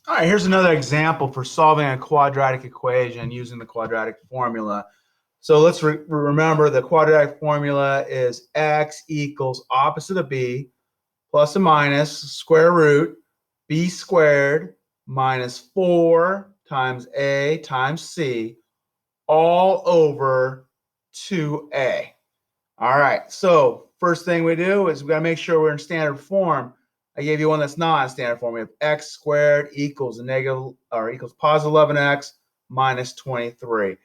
All right, here's another example for solving a quadratic equation using the quadratic formula. So let's remember the quadratic formula is x equals opposite of b plus or minus square root b squared minus 4 times a times c all over 2a. All right, so first thing we do is we got to make sure we're in standard form. I gave you one that's not in standard form. We have x squared equals negative or equals positive 11x minus 23.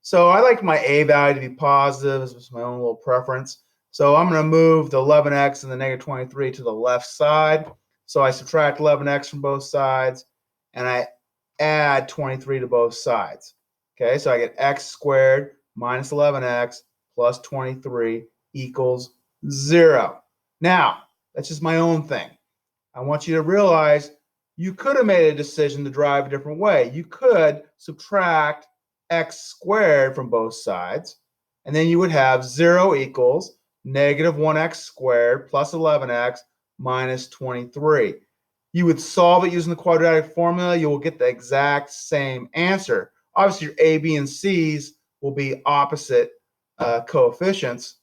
So I like my a value to be positive. This is my own little preference. So I'm going to move the 11x and the negative 23 to the left side. So I subtract 11x from both sides, and I add 23 to both sides. Okay, so I get x squared minus 11x plus 23 equals 0. Now, that's just my own thing. I want you to realize you could have made a decision to drive a different way. You could subtract x squared from both sides, and then you would have 0 equals negative 1x squared plus 11x minus 23. You would solve it using the quadratic formula. You will get the exact same answer. Obviously, your a, b, and c's will be opposite coefficients.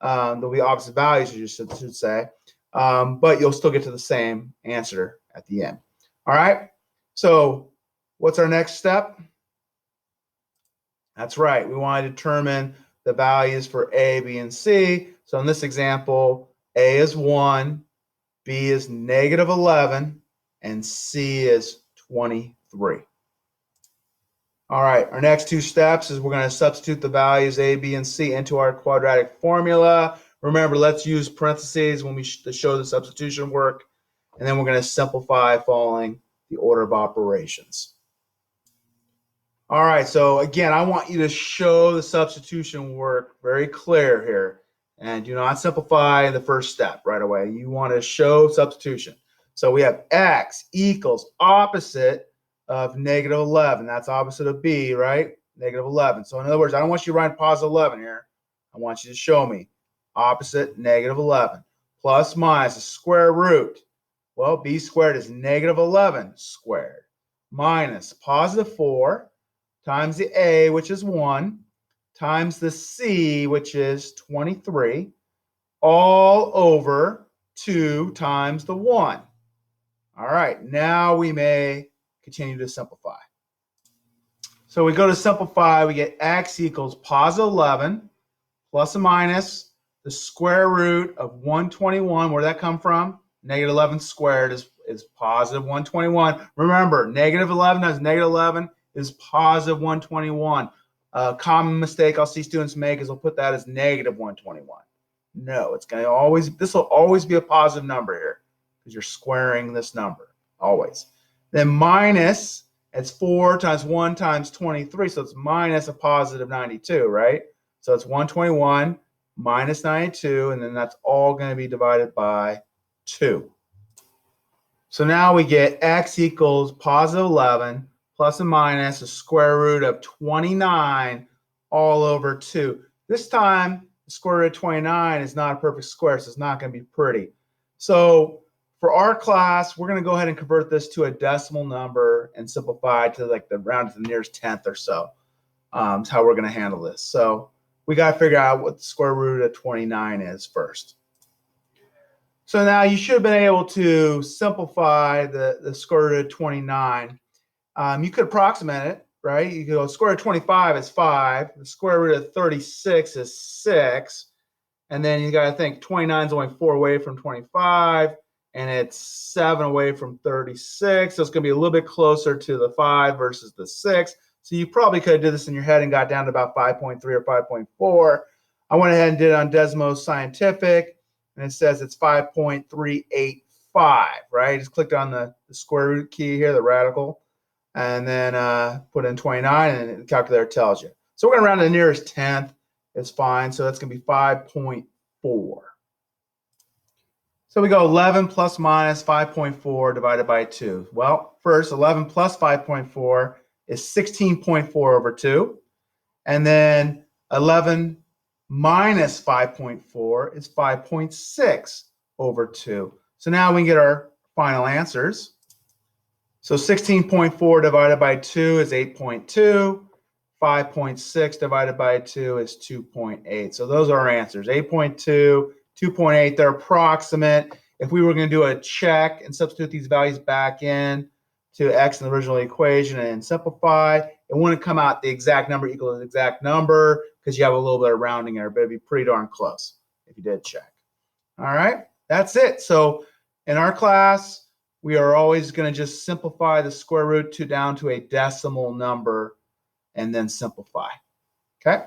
There'll be opposite values, you should say, but you'll still get to the same answer at the end. All right, so what's our next step? That's right, we want to determine the values for a, b, and c. So in this example, a is 1, b is negative 11, and c is 23. All right, our next two steps is we're going to substitute the values a, b, and c into our quadratic formula. Remember, let's use parentheses when we show the substitution work, and then we're going to simplify following the order of operations. All right, so again, I want you to show the substitution work very clear here, and do not simplify the first step right away. You want to show substitution. So we have x equals opposite of negative 11. That's opposite of b, right? Negative 11. So in other words, I don't want you to write positive 11 here. I want you to show me opposite negative 11 plus minus the square root. Well, b squared is negative 11 squared minus positive 4 times the a, which is 1, times the c, which is 23, all over 2 times the 1. All right, now we may continue to simplify. So we go to simplify, we get x equals positive 11 plus or minus the square root of 121. Where did that come from? Negative 11 squared is positive 121. Remember, negative 11 times negative 11 is positive 121. A common mistake I'll see students make is they'll put that as negative 121. No, it's going to always, this will always be a positive number here because you're squaring this number, always. Then minus, it's 4 times 1 times 23, so it's minus a positive 92, right? So it's 121 minus 92, and then that's all going to be divided by 2. So now we get x equals positive 11 plus or minus the square root of 29 all over 2. This time, the square root of 29 is not a perfect square, so it's not going to be pretty. So for our class, we're going to go ahead and convert this to a decimal number and simplify to like the round to the nearest tenth or so. Is how we're going to handle this. So we got to figure out what the square root of 29 is first. So now you should have been able to simplify the square root of 29. You could approximate it, right? You could go square root of 25 is 5. The square root of 36 is 6. And then you got to think 29 is only 4 away from 25. And it's 7 away from 36. So it's going to be a little bit closer to the 5 versus the 6. So you probably could have did this in your head and got down to about 5.3 or 5.4. I went ahead and did it on Desmos Scientific, and it says it's 5.385, right? Just clicked on the square root key here, the radical, and then put in 29, and the calculator tells you. So we're going to round to the nearest tenth. It's fine. So that's going to be 5.4. So we go 11 plus minus 5.4 divided by 2. Well, first, 11 plus 5.4 is 16.4 over 2. And then 11 minus 5.4 is 5.6 over 2. So now we can get our final answers. So 16.4 divided by 2 is 8.2. 5.6 divided by 2 is 2.8. So those are our answers. 8.2, 2.8, they're approximate. If we were going to do a check and substitute these values back in to x in the original equation and simplify, it wouldn't come out the exact number equal to the exact number because you have a little bit of rounding error, but it'd be pretty darn close if you did check. All right, that's it. So in our class, we are always going to just simplify the square root down to a decimal number and then simplify. Okay.